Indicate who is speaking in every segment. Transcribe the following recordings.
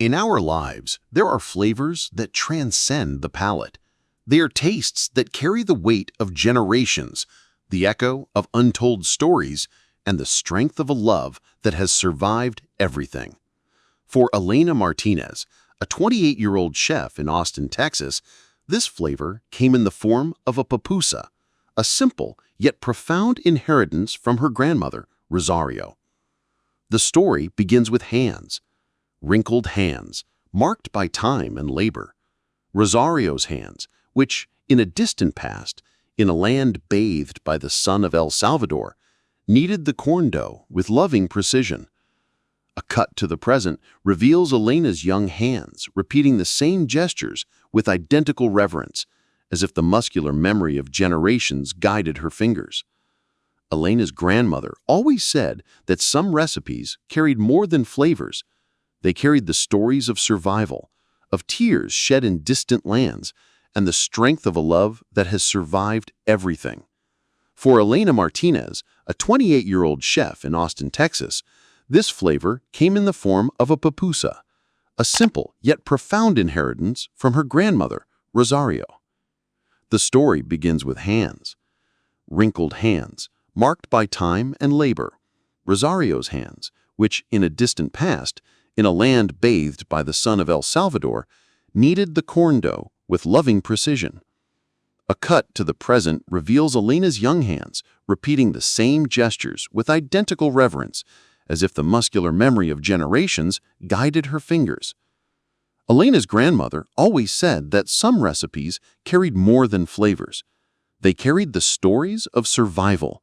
Speaker 1: In our lives, there are flavors that transcend the palate. They are tastes that carry the weight of generations, the echo of untold stories, and the strength of a love that has survived everything. For Elena Martínez, a 28-year-old chef in Austin, Texas, this flavor came in the form of a pupusa, a simple yet profound inheritance from her grandmother, Rosario. The story begins with hands, wrinkled hands, marked by time and labor. Rosario's hands, which, in a distant past, in a land bathed by the sun of El Salvador, kneaded the corn dough with loving precision. A cut to the present reveals Elena's young hands repeating the same gestures with identical reverence, as if the muscular memory of generations guided her fingers. Elena's grandmother always said that some recipes carried more than flavors. They carried the stories of survival, of tears shed in distant lands, and the strength of a love that has survived everything. For Elena Martínez, a 28-year-old chef in Austin, Texas, this flavor came in the form of a pupusa, a simple yet profound inheritance from her grandmother, Rosario. The story begins with hands, wrinkled hands, marked by time and labor. Rosario's hands, which in a distant past, in a land bathed by the sun of El Salvador, kneaded the corn dough with loving precision. A cut to the present reveals Elena's young hands repeating the same gestures with identical reverence, as if the muscular memory of generations guided her fingers. Elena's grandmother always said that some recipes carried more than flavors. They carried the stories of survival,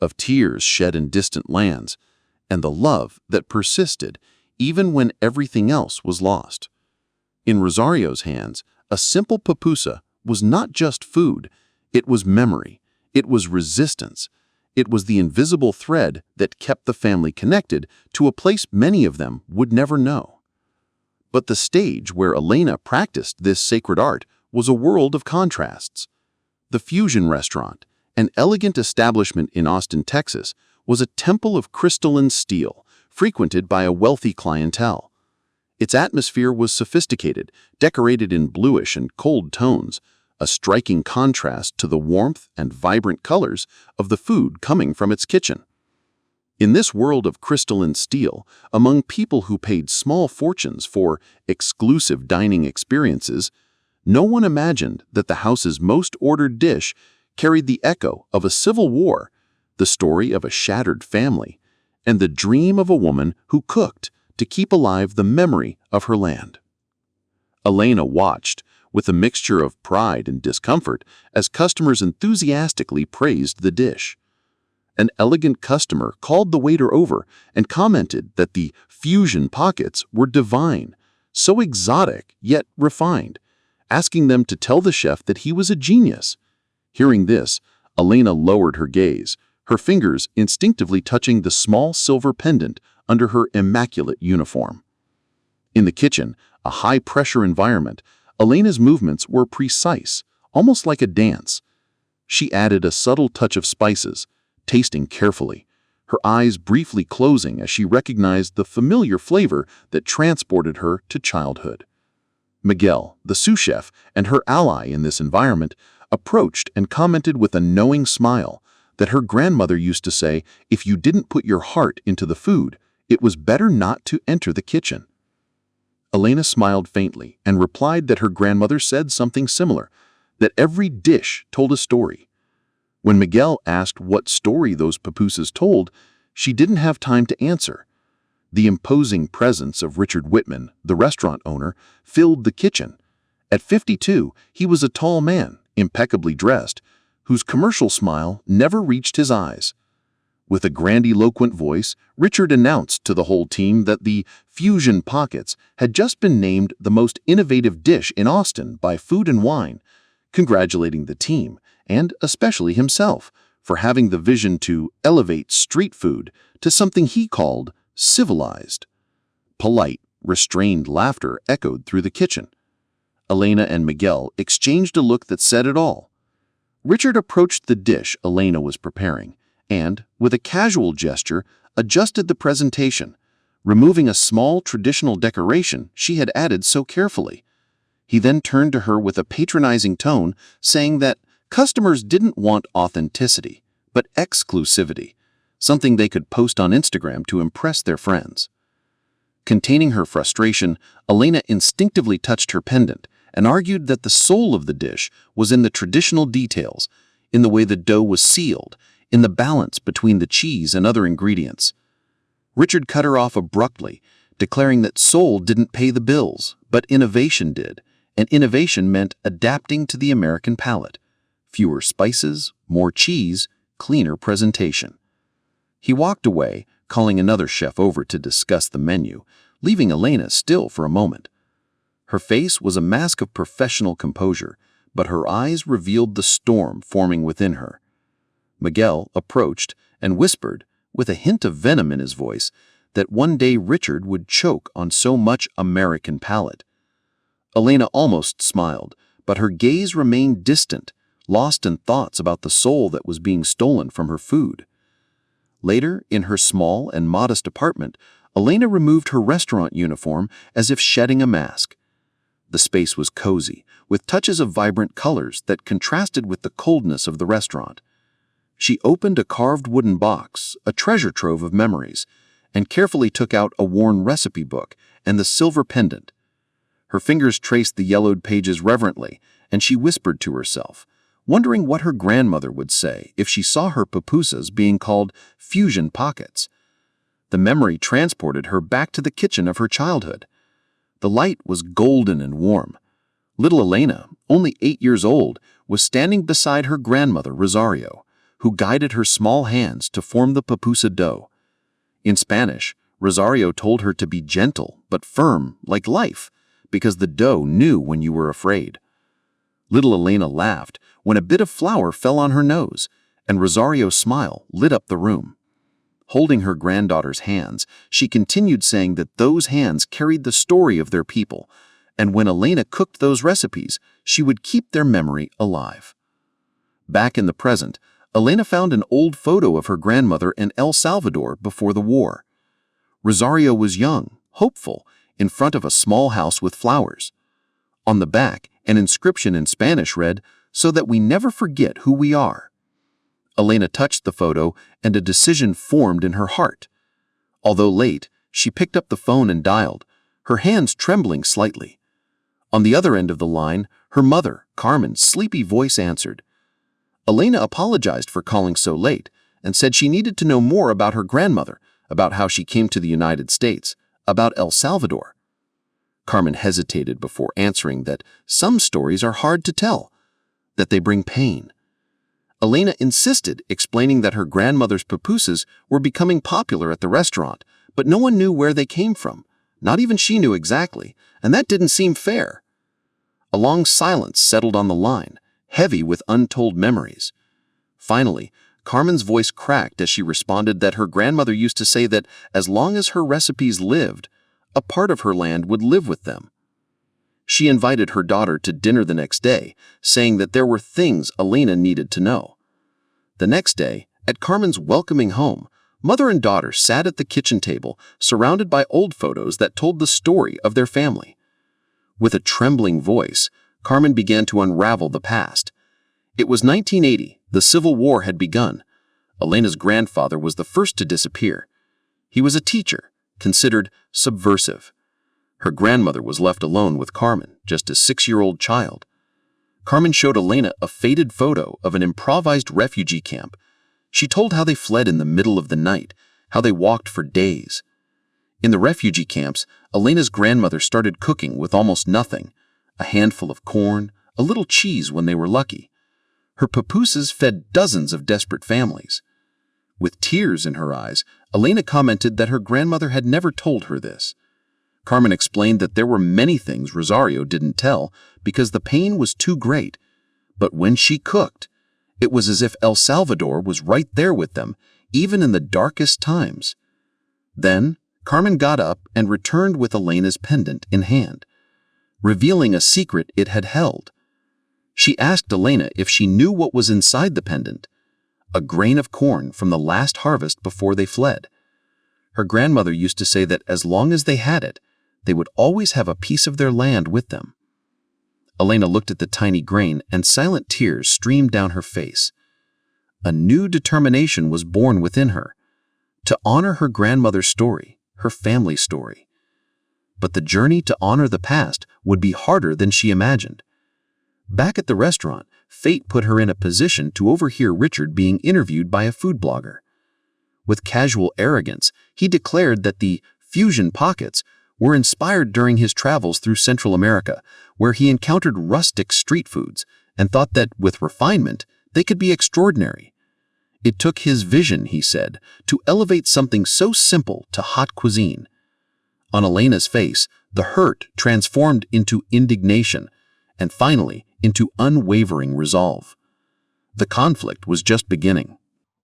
Speaker 1: of tears shed in distant lands, and the love that persisted even when everything else was lost. In Rosario's hands, a simple pupusa was not just food, it was memory, it was resistance, it was the invisible thread that kept the family connected to a place many of them would never know. But the stage where Elena practiced this sacred art was a world of contrasts. The Fusion Restaurant, an elegant establishment in Austin, Texas, was a temple of crystalline steel, frequented by a wealthy clientele. Its atmosphere was sophisticated, decorated in bluish and cold tones, a striking contrast to the warmth and vibrant colors of the food coming from its kitchen. In this world of crystalline steel, among people who paid small fortunes for exclusive dining experiences, no one imagined that the house's most ordered dish carried the echo of a civil war, the story of a shattered family, and the dream of a woman who cooked to keep alive the memory of her land. Elena watched, with a mixture of pride and discomfort, as customers enthusiastically praised the dish. An elegant customer called the waiter over and commented that the fusion pockets were divine, so exotic yet refined, asking them to tell the chef that he was a genius. Hearing this, Elena lowered her gaze, her fingers instinctively touching the small silver pendant under her immaculate uniform. In the kitchen, a high-pressure environment, Elena's movements were precise, almost like a dance. She added a subtle touch of spices, tasting carefully, her eyes briefly closing as she recognized the familiar flavor that transported her to childhood. Miguel, the sous chef and her ally in this environment, approached and commented with a knowing smile that her grandmother used to say, if you didn't put your heart into the food, it was better not to enter the kitchen. Elena smiled faintly and replied that her grandmother said something similar, that every dish told a story. When Miguel asked what story those pupusas told, she didn't have time to answer. The imposing presence of Richard Whitman, the restaurant owner, filled the kitchen. At 52, he was a tall man, impeccably dressed, whose commercial smile never reached his eyes. With a grandiloquent voice, Richard announced to the whole team that the Fusion Pockets had just been named the most innovative dish in Austin by Food and Wine, congratulating the team, and especially himself, for having the vision to elevate street food to something he called civilized. Polite, restrained laughter echoed through the kitchen. Elena and Miguel exchanged a look that said it all. Richard approached the dish Elena was preparing and, with a casual gesture, adjusted the presentation, removing a small traditional decoration she had added so carefully. He then turned to her with a patronizing tone, saying that customers didn't want authenticity, but exclusivity, something they could post on Instagram to impress their friends. Containing her frustration, Elena instinctively touched her pendant and argued that the soul of the dish was in the traditional details, in the way the dough was sealed, in the balance between the cheese and other ingredients. Richard cut her off abruptly, declaring that soul didn't pay the bills, but innovation did, and innovation meant adapting to the American palate. Fewer spices, more cheese, cleaner presentation. He walked away, calling another chef over to discuss the menu, leaving Elena still for a moment. Her face was a mask of professional composure, but her eyes revealed the storm forming within her. Miguel approached and whispered, with a hint of venom in his voice, that one day Richard would choke on so much American palate. Elena almost smiled, but her gaze remained distant, lost in thoughts about the soul that was being stolen from her food. Later, in her small and modest apartment, Elena removed her restaurant uniform as if shedding a mask. The space was cozy, with touches of vibrant colors that contrasted with the coldness of the restaurant. She opened a carved wooden box, a treasure trove of memories, and carefully took out a worn recipe book and the silver pendant. Her fingers traced the yellowed pages reverently, and she whispered to herself, wondering what her grandmother would say if she saw her pupusas being called fusion pockets. The memory transported her back to the kitchen of her childhood. The light was golden and warm. Little Elena, only 8 years old, was standing beside her grandmother Rosario, who guided her small hands to form the pupusa dough. In Spanish, Rosario told her to be gentle but firm like life, because the dough knew when you were afraid. Little Elena laughed when a bit of flour fell on her nose, and Rosario's smile lit up the room. Holding her granddaughter's hands, she continued saying that those hands carried the story of their people, and when Elena cooked those recipes, she would keep their memory alive. Back in the present, Elena found an old photo of her grandmother in El Salvador before the war. Rosario was young, hopeful, in front of a small house with flowers. On the back, an inscription in Spanish read, "So that we never forget who we are." Elena touched the photo, and a decision formed in her heart. Although late, she picked up the phone and dialed, her hands trembling slightly. On the other end of the line, her mother, Carmen's sleepy voice answered. Elena apologized for calling so late and said she needed to know more about her grandmother, about how she came to the United States, about El Salvador. Carmen hesitated before answering that some stories are hard to tell, that they bring pain. Elena insisted, explaining that her grandmother's pupusas were becoming popular at the restaurant, but no one knew where they came from. Not even she knew exactly, and that didn't seem fair. A long silence settled on the line, heavy with untold memories. Finally, Carmen's voice cracked as she responded that her grandmother used to say that as long as her recipes lived, a part of her land would live with them. She invited her daughter to dinner the next day, saying that there were things Elena needed to know. The next day, at Carmen's welcoming home, mother and daughter sat at the kitchen table, surrounded by old photos that told the story of their family. With a trembling voice, Carmen began to unravel the past. It was 1980, the Civil War had begun. Elena's grandfather was the first to disappear. He was a teacher, considered subversive. Her grandmother was left alone with Carmen, just a 6-year-old child. Carmen showed Elena a faded photo of an improvised refugee camp. She told how they fled in the middle of the night, how they walked for days. In the refugee camps, Elena's grandmother started cooking with almost nothing, a handful of corn, a little cheese when they were lucky. Her pupusas fed dozens of desperate families. With tears in her eyes, Elena commented that her grandmother had never told her this. Carmen explained that there were many things Rosario didn't tell because the pain was too great. But when she cooked, it was as if El Salvador was right there with them, even in the darkest times. Then, Carmen got up and returned with Elena's pendant in hand, revealing a secret it had held. She asked Elena if she knew what was inside the pendant, a grain of corn from the last harvest before they fled. Her grandmother used to say that as long as they had it, they would always have a piece of their land with them. Elena looked at the tiny grain, and silent tears streamed down her face. A new determination was born within her, to honor her grandmother's story, her family story. But the journey to honor the past would be harder than she imagined. Back at the restaurant, fate put her in a position to overhear Richard being interviewed by a food blogger. With casual arrogance, he declared that the fusion pockets were inspired during his travels through Central America, where he encountered rustic street foods and thought that, with refinement, they could be extraordinary. It took his vision, he said, to elevate something so simple to hot cuisine. On Elena's face, the hurt transformed into indignation, and finally into unwavering resolve. The conflict was just beginning.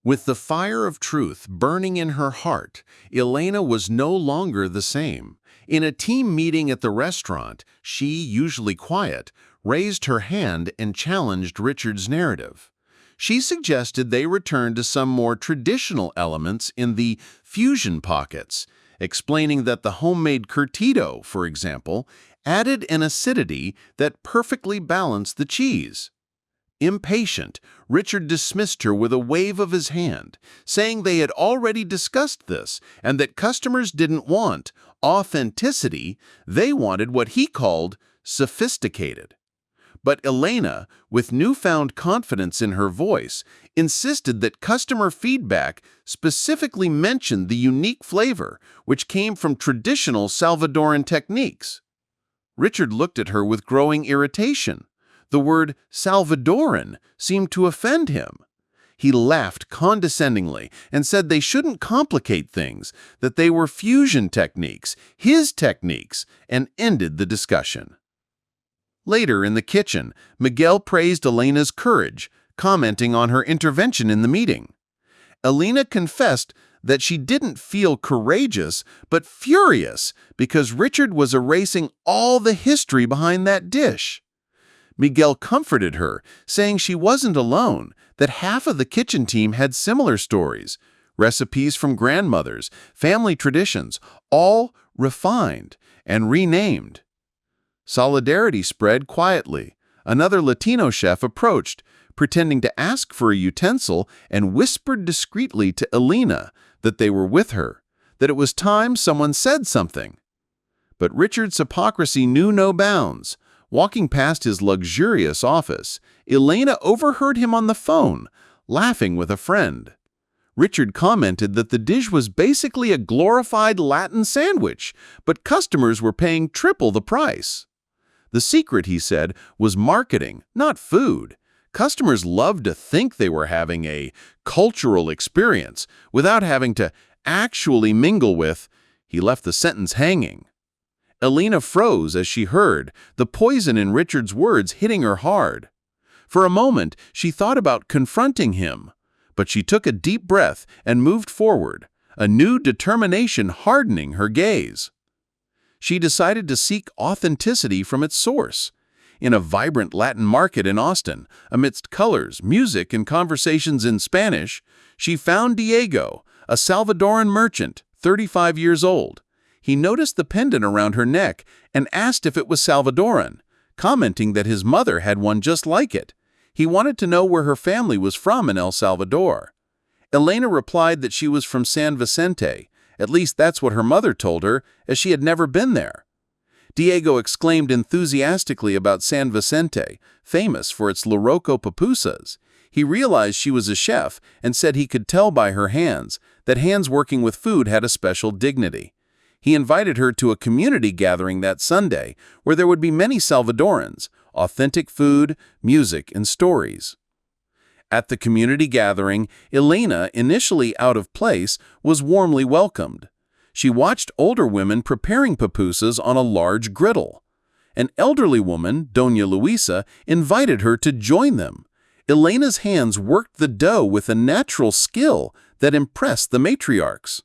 Speaker 1: With the fire of truth burning in her heart, Elena was no longer the same. In a team meeting at the restaurant, she, usually quiet, raised her hand and challenged Richard's narrative. She suggested they return to some more traditional elements in the fusion pockets, explaining that the homemade curtido, for example, added an acidity that perfectly balanced the cheese. Impatient, Richard dismissed her with a wave of his hand, saying they had already discussed this and that customers didn't want authenticity, they wanted what he called sophisticated. But Elena, with newfound confidence in her voice, insisted that customer feedback specifically mentioned the unique flavor, which came from traditional Salvadoran techniques. Richard looked at her with growing irritation. The word Salvadoran seemed to offend him. He laughed condescendingly and said they shouldn't complicate things, that they were fusion techniques, his techniques, and ended the discussion. Later in the kitchen, Miguel praised Elena's courage, commenting on her intervention in the meeting. Elena confessed that she didn't feel courageous, but furious because Richard was erasing all the history behind that dish. Miguel comforted her, saying she wasn't alone, that half of the kitchen team had similar stories, recipes from grandmothers, family traditions, all refined and renamed. Solidarity spread quietly. Another Latino chef approached, pretending to ask for a utensil, and whispered discreetly to Elena that they were with her, that it was time someone said something. But Richard's hypocrisy knew no bounds. Walking past his luxurious office, Elena overheard him on the phone, laughing with a friend. Richard commented that the dish was basically a glorified Latin sandwich, but customers were paying triple the price. The secret, he said, was marketing, not food. Customers loved to think they were having a cultural experience without having to actually mingle with. He left the sentence hanging. Elena froze as she heard, the poison in Richard's words hitting her hard. For a moment, she thought about confronting him, but she took a deep breath and moved forward, a new determination hardening her gaze. She decided to seek authenticity from its source. In a vibrant Latin market in Austin, amidst colors, music, and conversations in Spanish, she found Diego, a Salvadoran merchant, 35 years old. He noticed the pendant around her neck and asked if it was Salvadoran, commenting that his mother had one just like it. He wanted to know where her family was from in El Salvador. Elena replied that she was from San Vicente. At least that's what her mother told her, as she had never been there. Diego exclaimed enthusiastically about San Vicente, famous for its Loroco pupusas. He realized she was a chef and said he could tell by her hands that hands working with food had a special dignity. He invited her to a community gathering that Sunday where there would be many Salvadorans, authentic food, music, and stories. At the community gathering, Elena, initially out of place, was warmly welcomed. She watched older women preparing pupusas on a large griddle. An elderly woman, Doña Luisa, invited her to join them. Elena's hands worked the dough with a natural skill that impressed the matriarchs.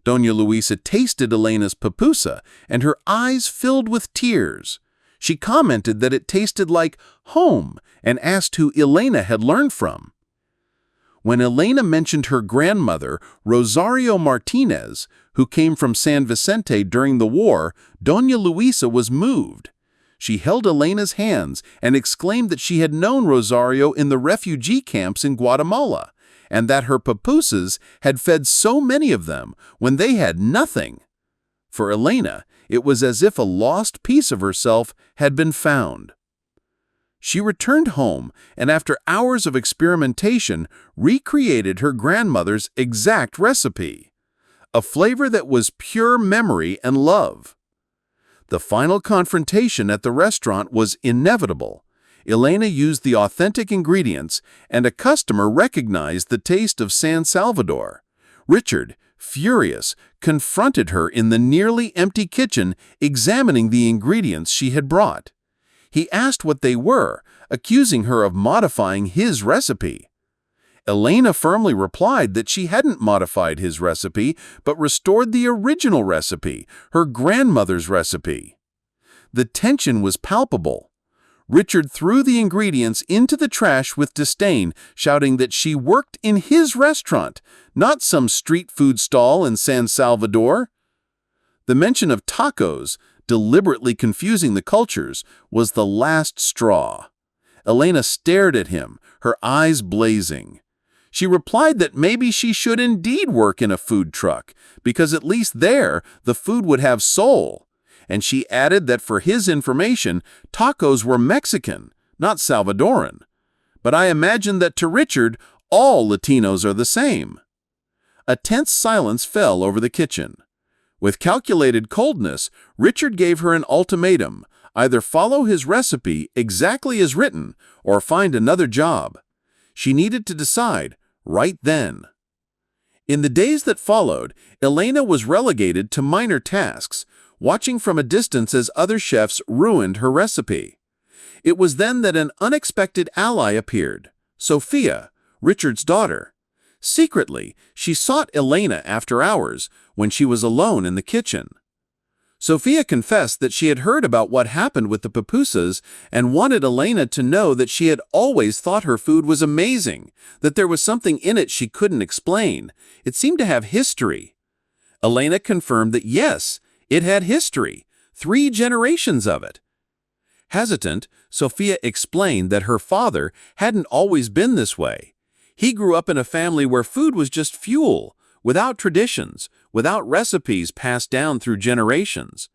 Speaker 1: Doña Luisa tasted Elena's pupusa, and her eyes filled with tears. She commented that it tasted like home and asked who Elena had learned from.
Speaker 2: When Elena mentioned her grandmother, Rosario Martínez, who came from San Vicente during the war, Doña Luisa was moved. She held Elena's hands and exclaimed that she had known Rosario in the refugee camps in Guatemala, and that her pupusas had fed so many of them when they had nothing. For Elena, it was as if a lost piece of herself had been found. She returned home and after hours of experimentation recreated her grandmother's exact recipe, a flavor that was pure memory and love. The final confrontation at the restaurant was inevitable. Elena used the authentic ingredients, and a customer recognized the taste of San Salvador. Richard, furious, confronted her in the nearly empty kitchen, examining the ingredients she had brought. He asked what they were, accusing her of modifying his recipe. Elena firmly replied that she hadn't modified his recipe, but restored the original recipe, her grandmother's recipe. The tension was palpable. Richard threw the ingredients into the trash with disdain, shouting that she worked in his restaurant, not some street food stall in San Salvador. The mention of tacos, deliberately confusing the cultures, was the last straw. Elena stared at him, her eyes blazing. She replied that maybe she should indeed work in a food truck, because at least there the food would have soul. And she added that for his information, tacos were Mexican, not Salvadoran. But I imagine that to Richard, all Latinos are the same. A tense silence fell over the kitchen. With calculated coldness, Richard gave her an ultimatum: either follow his recipe exactly as written or find another job. She needed to decide right then. In the days that followed, Elena was relegated to minor tasks, watching from a distance as other chefs ruined her recipe. It was then that an unexpected ally appeared, Sophia, Richard's daughter. Secretly, she sought Elena after hours when she was alone in the kitchen. Sophia confessed that she had heard about what happened with the pupusas and wanted Elena to know that she had always thought her food was amazing, that there was something in it she couldn't explain. It seemed to have history. Elena confirmed that yes, it had history, 3 generations of it. Hesitant, Sophia explained that her father hadn't always been this way. He grew up in a family where food was just fuel, without traditions, without recipes passed down through generations.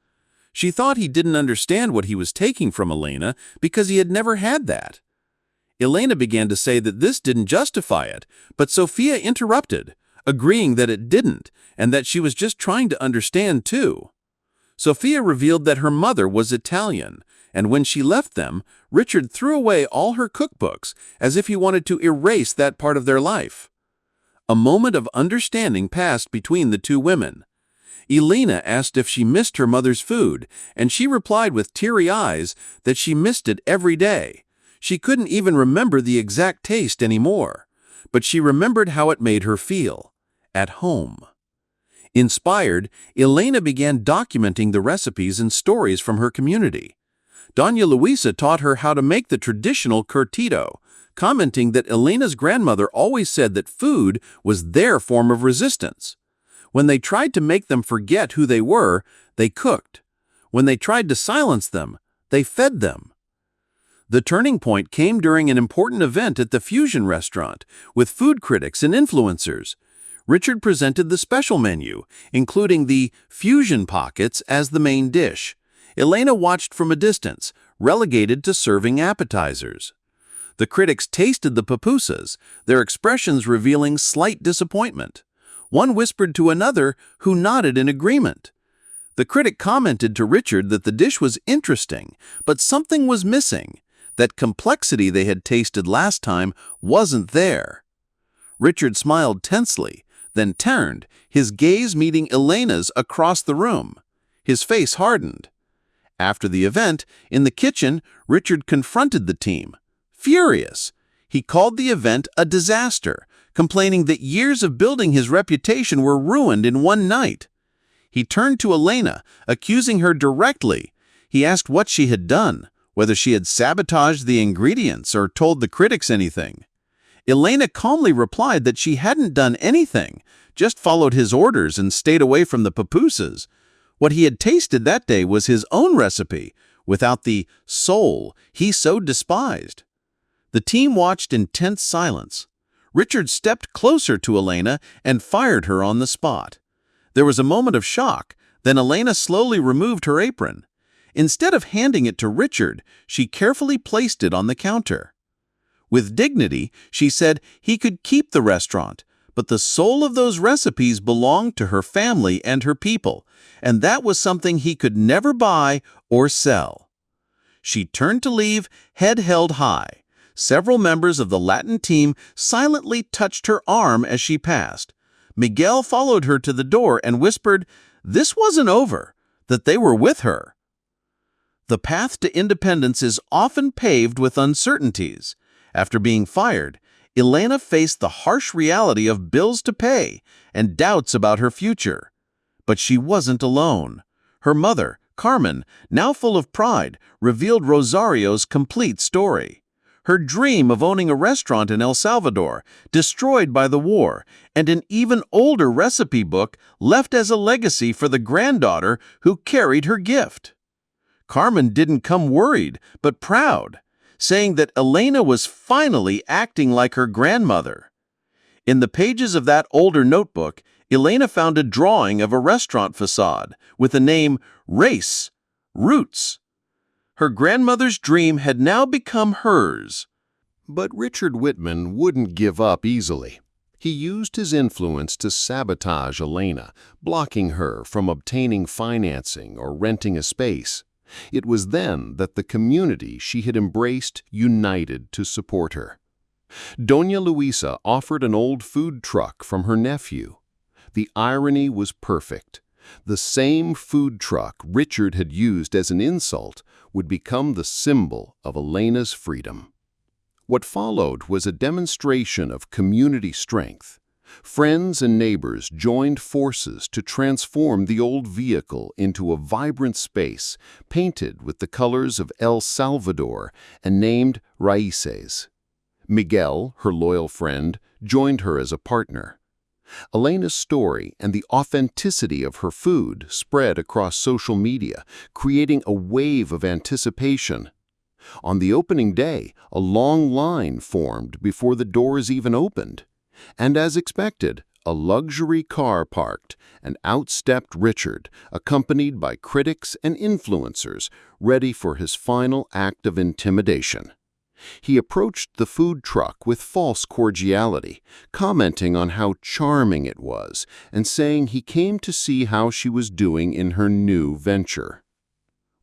Speaker 2: She thought he didn't understand what he was taking from Elena because he had never had that. Elena began to say that this didn't justify it, but Sophia interrupted, agreeing that it didn't, and that she was just trying to understand too. Sophia revealed that her mother was Italian, and when she left them, Richard threw away all her cookbooks as if he wanted to erase that part of their life. A moment of understanding passed between the two women. Elena asked if she missed her mother's food, and she replied with teary eyes that she missed it every day. She couldn't even remember the exact taste anymore, but she remembered how it made her feel, at home. Inspired, Elena began documenting the recipes and stories from her community. Doña Luisa taught her how to make the traditional curtido, commenting that Elena's grandmother always said that food was their form of resistance. When they tried to make them forget who they were, they cooked. When they tried to silence them, they fed them. The turning point came during an important event at the Fusion restaurant, with food critics and influencers. Richard presented the special menu, including the Fusion pockets as the main dish. Elena watched from a distance, relegated to serving appetizers. The critics tasted the pupusas, their expressions revealing slight disappointment. One whispered to another, who nodded in agreement. The critic commented to Richard that the dish was interesting, but something was missing. That complexity they had tasted last time wasn't there. Richard smiled tensely, then turned, his gaze meeting Elena's across the room. His face hardened. After the event, in the kitchen, Richard confronted the team. Furious, he called the event a disaster, complaining that years of building his reputation were ruined in one night. He turned to Elena, accusing her directly. He asked what she had done, whether she had sabotaged the ingredients or told the critics anything. Elena calmly replied that she hadn't done anything, just followed his orders and stayed away from the pupusas. What he had tasted that day was his own recipe, without the soul he so despised. The team watched in tense silence. Richard stepped closer to Elena and fired her on the spot. There was a moment of shock, then Elena slowly removed her apron. Instead of handing it to Richard, she carefully placed it on the counter. With dignity, she said he could keep the restaurant, but the soul of those recipes belonged to her family and her people, and that was something he could never buy or sell. She turned to leave, head held high. Several members of the Latin team silently touched her arm as she passed. Miguel followed her to the door and whispered, "This wasn't over," that they were with her. The path to independence is often paved with uncertainties. After being fired, Elena faced the harsh reality of bills to pay and doubts about her future. But she wasn't alone. Her mother, Carmen, now full of pride, revealed Rosario's complete story. Her dream of owning a restaurant in El Salvador, destroyed by the war, and an even older recipe book left as a legacy for the granddaughter who carried her gift. Carmen didn't come worried, but proud, saying that Elena was finally acting like her grandmother. In the pages of that older notebook, Elena found a drawing of a restaurant facade with the name Race, Roots. Her grandmother's dream had now become hers.
Speaker 1: But Richard Whitman wouldn't give up easily. He used his influence to sabotage Elena, blocking her from obtaining financing or renting a space. It was then that the community she had embraced united to support her. Doña Luisa offered an old food truck from her nephew. The irony was perfect. The same food truck Richard had used as an insult would become the symbol of Elena's freedom. What followed was a demonstration of community strength. Friends and neighbors joined forces to transform the old vehicle into a vibrant space painted with the colors of El Salvador and named Raíces. Miguel, her loyal friend, joined her as a partner. Elena's story and the authenticity of her food spread across social media, creating a wave of anticipation. On the opening day, a long line formed before the doors even opened. And as expected, a luxury car parked, and out stepped Richard, accompanied by critics and influencers, ready for his final act of intimidation. He approached the food truck with false cordiality, commenting on how charming it was, and saying he came to see how she was doing in her new venture.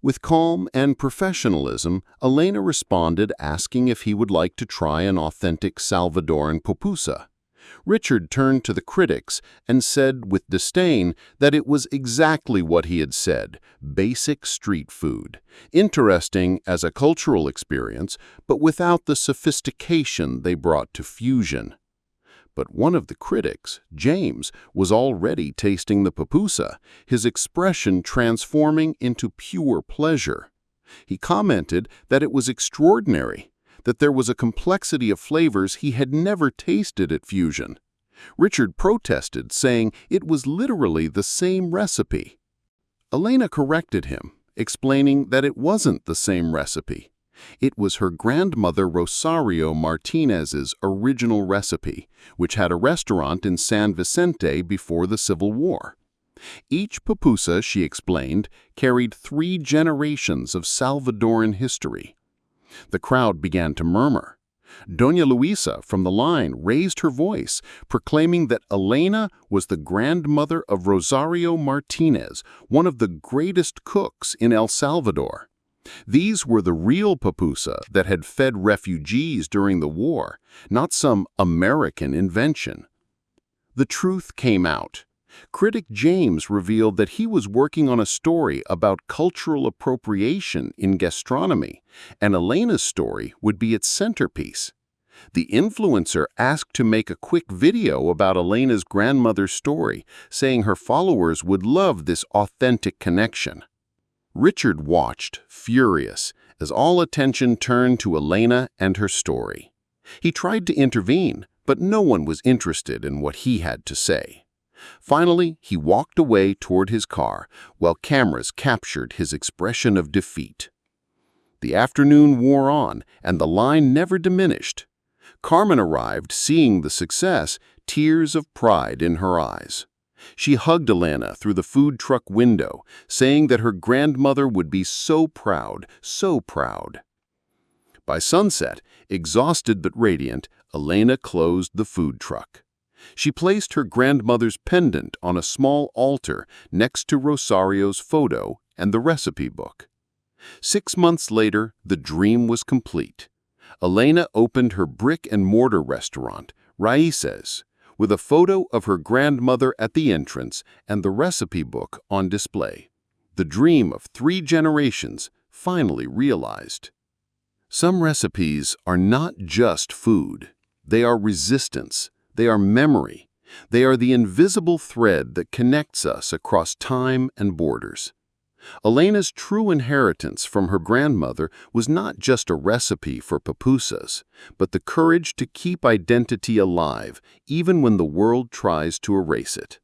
Speaker 1: With calm and professionalism, Elena responded asking if he would like to try an authentic Salvadoran pupusa. Richard turned to the critics and said with disdain that it was exactly what he had said, basic street food, interesting as a cultural experience, but without the sophistication they brought to fusion. But one of the critics, James, was already tasting the pupusa, his expression transforming into pure pleasure. He commented that it was extraordinary, that there was a complexity of flavors he had never tasted at Fusion. Richard protested, saying it was literally the same recipe. Elena corrected him, explaining that it wasn't the same recipe. It was her grandmother Rosario Martinez's original recipe, which had a restaurant in San Vicente before the Civil War. Each pupusa, she explained, carried 3 generations of Salvadoran history. The crowd began to murmur. Doña Luisa from the line raised her voice, proclaiming that Elena was the grandmother of Rosario Martinez, one of the greatest cooks in El Salvador. These were the real pupusa that had fed refugees during the war, not some American invention. The truth came out. Critic James revealed that he was working on a story about cultural appropriation in gastronomy, and Elena's story would be its centerpiece. The influencer asked to make a quick video about Elena's grandmother's story, saying her followers would love this authentic connection. Richard watched, furious, as all attention turned to Elena and her story. He tried to intervene, but no one was interested in what he had to say. Finally, he walked away toward his car while cameras captured his expression of defeat. The afternoon wore on, and the line never diminished. Carmen arrived, seeing the success, tears of pride in her eyes. She hugged Elena through the food truck window, saying that her grandmother would be so proud, so proud. By sunset, exhausted but radiant, Elena closed the food truck. She placed her grandmother's pendant on a small altar next to Rosario's photo and the recipe book. 6 months later, the dream was complete. Elena opened her brick-and-mortar restaurant, Raíces, with a photo of her grandmother at the entrance and the recipe book on display. The dream of 3 generations finally realized. Some recipes are not just food. They are resistance. They are memory. They are the invisible thread that connects us across time and borders. Elena's true inheritance from her grandmother was not just a recipe for pupusas, but the courage to keep identity alive even when the world tries to erase it.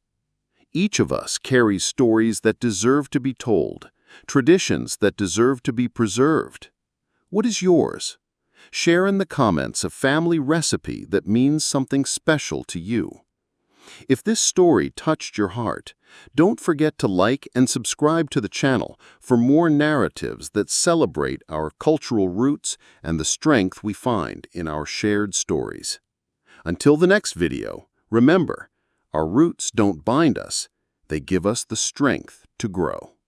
Speaker 1: Each of us carries stories that deserve to be told, traditions that deserve to be preserved. What is yours? Share in the comments a family recipe that means something special to you. If this story touched your heart, don't forget to like and subscribe to the channel for more narratives that celebrate our cultural roots and the strength we find in our shared stories. Until the next video, remember, our roots don't bind us, they give us the strength to grow.